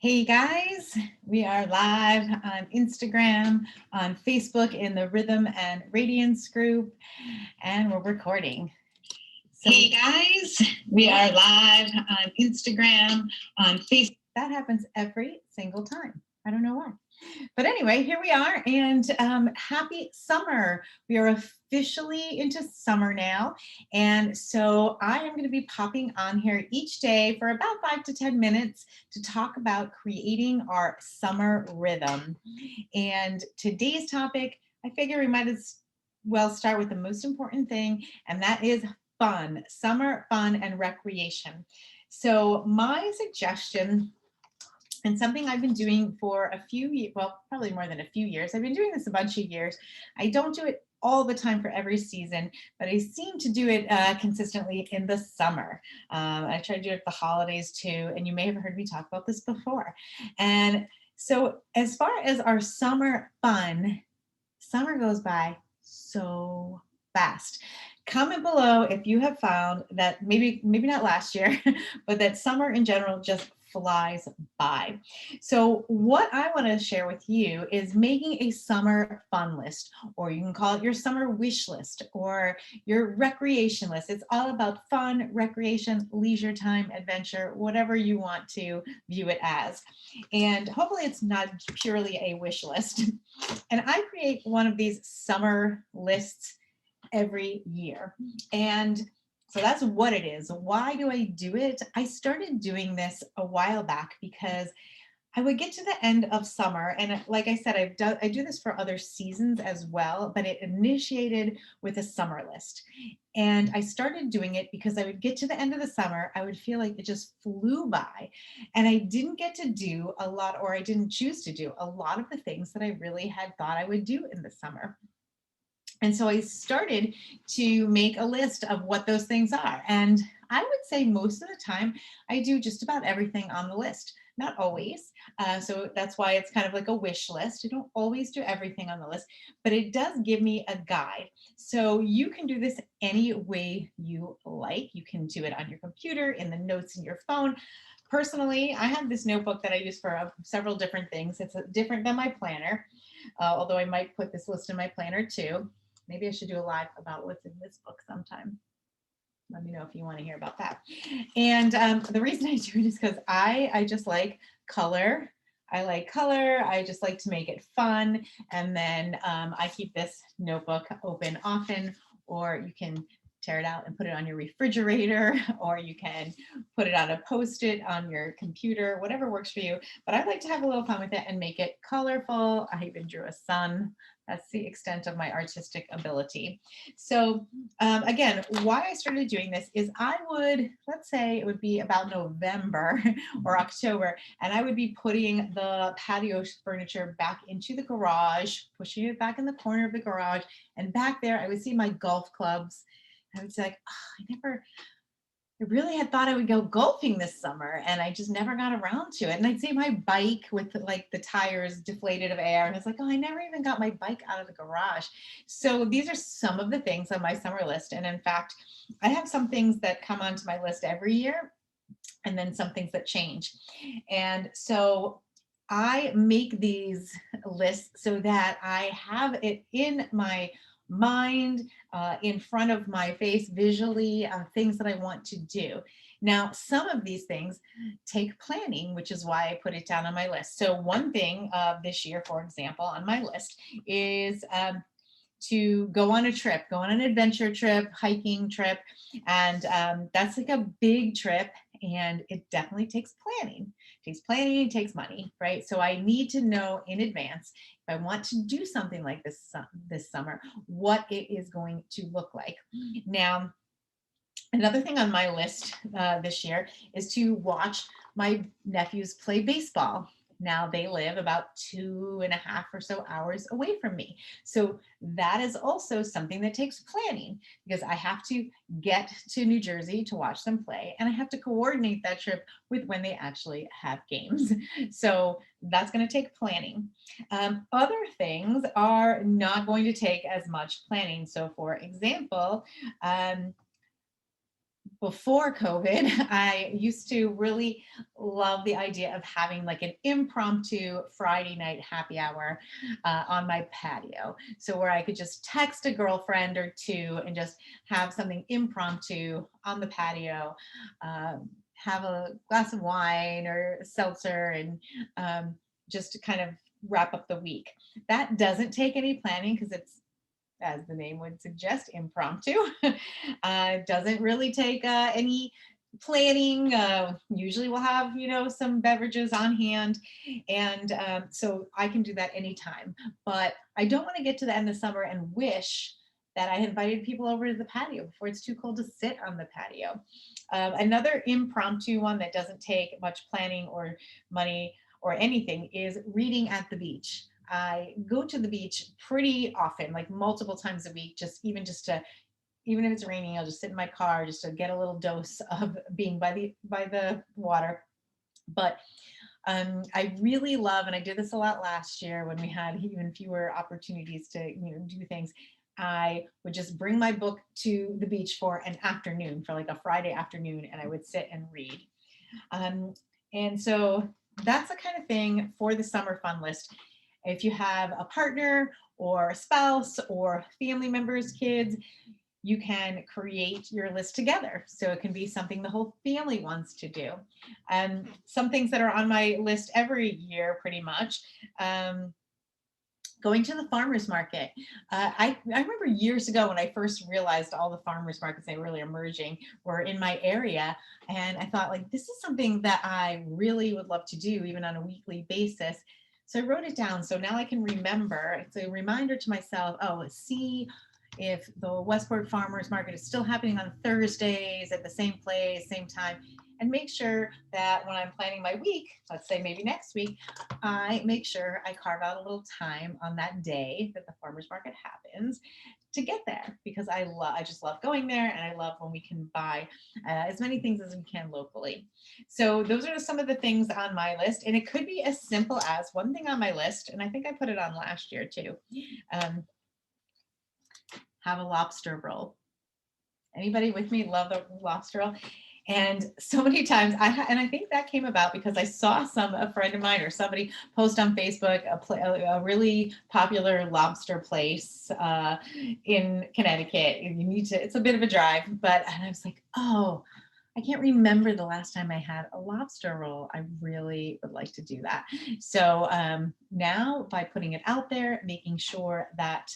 Hey guys, we are live on Instagram, on Facebook in the Rhythm and Radiance group, and we're recording. So, hey guys, we are live on Instagram, on Facebook. That happens every single time. I don't know why. But anyway, here we are, and happy summer. We are officially into summer now, and so I am going to be popping on here each day for about 5 to 10 minutes to talk about creating our summer rhythm. And today's topic, I figure we might as well start with the most important thing, and that is fun, summer fun and recreation. So my suggestion, and something I've been doing for a few years, well, probably more than a few years. I've been doing this a bunch of years. I don't do it all the time for every season, but I seem to do it consistently in the summer. I try to do it at the holidays too, and you may have heard me talk about this before. And so as far as our summer fun, summer goes by so fast. Comment below if you have found that maybe not last year, but that summer in general just flies by. So what I want to share with you is making a summer fun list, or you can call it your summer wish list or your recreation list. It's all about fun, recreation, leisure time, adventure, whatever you want to view it as. And hopefully it's not purely a wish list. And I create one of these summer lists every year. And so that's what it is. Why do I do it? I started doing this a while back because I would get to the end of summer, and like I said, I do this for other seasons as well, but it initiated with a summer list. And I started doing it because I would get to the end of the summer, I would feel like it just flew by, and I didn't get to do a lot, or I didn't choose to do a lot of the things that I really had thought I would do in the summer. And so I started to make a list of what those things are. And I would say most of the time I do just about everything on the list. Not always. So that's why it's kind of like a wish list. I don't always do everything on the list, but it does give me a guide. So you can do this any way you like. You can do it on your computer, in the notes in your phone. Personally, I have this notebook that I use for several different things. It's different than my planner, although I might put this list in my planner too. Maybe I should do a live about what's in this book sometime. Let me know if you want to hear about that. And the reason I do it is because I just like color. I like color. I just like to make it fun. And then I keep this notebook open often, or you can tear it out and put it on your refrigerator, or you can put it on a post-it on your computer, whatever works for you. But I like to have a little fun with it and make it colorful. I even drew a sun. That's the extent of my artistic ability. So again, why I started doing this is I would, let's say it would be about November or October, and I would be putting the patio furniture back into the garage, pushing it back in the corner of the garage, and back there I would see my golf clubs. I would say, like, oh, I really had thought I would go golfing this summer, and I just never got around to it. And I'd see my bike with like the tires deflated of air, and I was like, oh, I never even got my bike out of the garage. So these are some of the things on my summer list. And in fact, I have some things that come onto my list every year, and then some things that change. And so I make these lists so that I have it in my mind, in front of my face visually, things that I want to do. Now, some of these things take planning, which is why I put it down on my list. So one thing this year, for example, on my list is to go on a trip, go on an adventure trip, hiking trip. And that's like a big trip, and it definitely takes planning. It takes planning, it takes money, right? So I need to know in advance, if I want to do something like this summer, what it is going to look like. Now, another thing on my list this year is to watch my nephews play baseball. Now they live about 2.5 or so hours away from me. So that is also something that takes planning, because I have to get to New Jersey to watch them play, and I have to coordinate that trip with when they actually have games. So that's going to take planning. Other things are not going to take as much planning. So for example, before COVID, I used to really love the idea of having like an impromptu Friday night happy hour on my patio. So where I could just text a girlfriend or two and just have something impromptu on the patio, have a glass of wine or seltzer, and just to kind of wrap up the week. That doesn't take any planning because it's, as the name would suggest, impromptu. Doesn't really take any planning. Usually we'll have, some beverages on hand. And so I can do that anytime. But I don't want to get to the end of summer and wish that I invited people over to the patio before it's too cold to sit on the patio. Another impromptu one that doesn't take much planning or money or anything is reading at the beach. I go to the beach pretty often, like multiple times a week, even if it's raining, I'll just sit in my car just to get a little dose of being by the water. But I really love, and I did this a lot last year when we had even fewer opportunities to do things. I would just bring my book to the beach for an afternoon, for like a Friday afternoon, and I would sit and read. And so that's the kind of thing for the summer fun list. If you have a partner or a spouse or family members, kids, you can create your list together. So it can be something the whole family wants to do. Some things that are on my list every year, pretty much. Going to the farmer's market. I remember years ago when I first realized all the farmer's markets that were really emerging were in my area. And I thought, like, this is something that I really would love to do, even on a weekly basis. So I wrote it down. So now I can remember. It's a reminder to myself, see if the Westport Farmers Market is still happening on Thursdays at the same place, same time, and make sure that when I'm planning my week, let's say maybe next week, I make sure I carve out a little time on that day that the farmers market happens to get there, because I just love going there, and I love when we can buy as many things as we can locally. So those are some of the things on my list, and it could be as simple as one thing on my list, and I think I put it on last year too. Have a lobster roll. Anybody with me love the lobster roll? And so many times I think that came about because I saw a friend of mine or somebody post on Facebook a really popular lobster place in Connecticut. It's a bit of a drive, and I was like, oh, I can't remember the last time I had a lobster roll. I really would like to do that. So now, by putting it out there, making sure that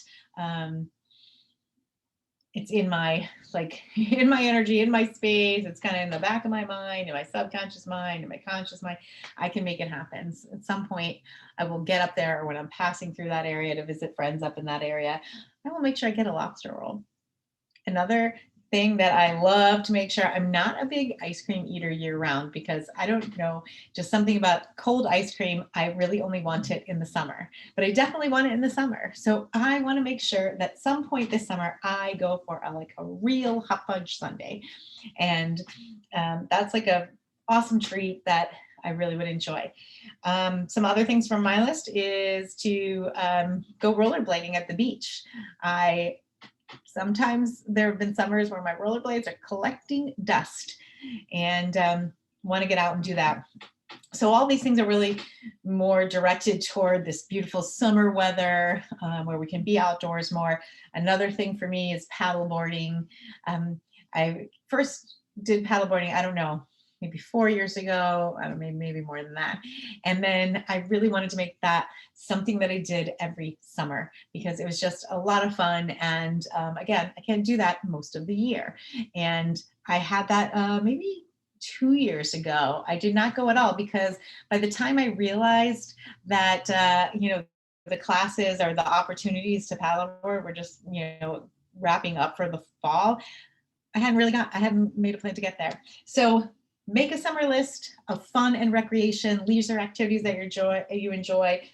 it's in my energy, in my space, it's kind of in the back of my mind, in my subconscious mind, in my conscious mind, I can make it happen. So at some point I will get up there, or when I'm passing through that area to visit friends up in that area, I will make sure I get a lobster roll. Another thing that I love to make sure, I'm not a big ice cream eater year round, because I don't know, just something about cold ice cream. I really only want it in the summer, but I definitely want it in the summer. So I want to make sure that some point this summer I go for a real hot fudge sundae. And that's like a awesome treat that I really would enjoy. Some other things from my list is to go rollerblading at the beach. Sometimes there have been summers where my rollerblades are collecting dust, and want to get out and do that. So all these things are really more directed toward this beautiful summer weather where we can be outdoors more. Another thing for me is paddleboarding. I first did paddleboarding, I don't know, maybe 4 years ago, I don't know, maybe more than that. And then I really wanted to make that something that I did every summer, because it was just a lot of fun. And again, I can't do that most of the year. And I had that maybe 2 years ago. I did not go at all, because by the time I realized that, the classes or the opportunities to paddleboard were just, wrapping up for the fall, I hadn't made a plan to get there. So make a summer list of fun and recreation, leisure activities that you enjoy.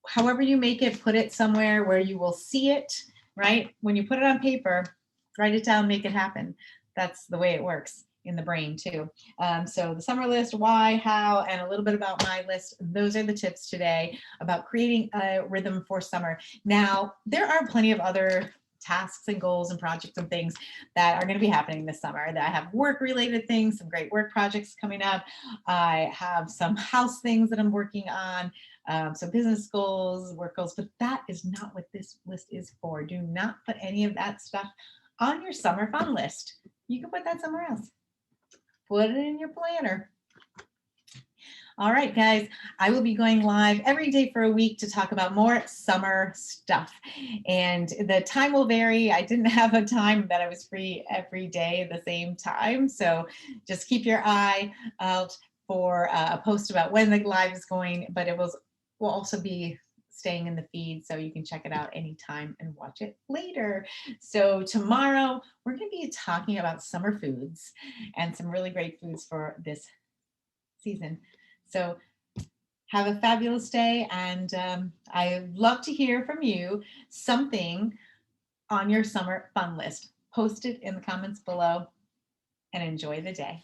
However you make it, put it somewhere where you will see it, right? When you put it on paper, write it down, make it happen. That's the way it works in the brain too. So the summer list, why, how, and a little bit about my list. Those are the tips today about creating a rhythm for summer. Now, there are plenty of other tasks and goals and projects and things that are going to be happening this summer. That I have work-related things, some great work projects coming up. I have some house things that I'm working on, some business goals, work goals, but that is not what this list is for. Do not put any of that stuff on your summer fun list. You can put that somewhere else. Put it in your planner. All right, guys, I will be going live every day for a week to talk about more summer stuff. And the time will vary. I didn't have a time that I was free every day at the same time. So just keep your eye out for a post about when the live is going, but it will also be staying in the feed so you can check it out anytime and watch it later. So tomorrow we're going to be talking about summer foods and some really great foods for this season. So have a fabulous day, and I love to hear from you something on your summer fun list. Post it in the comments below and enjoy the day.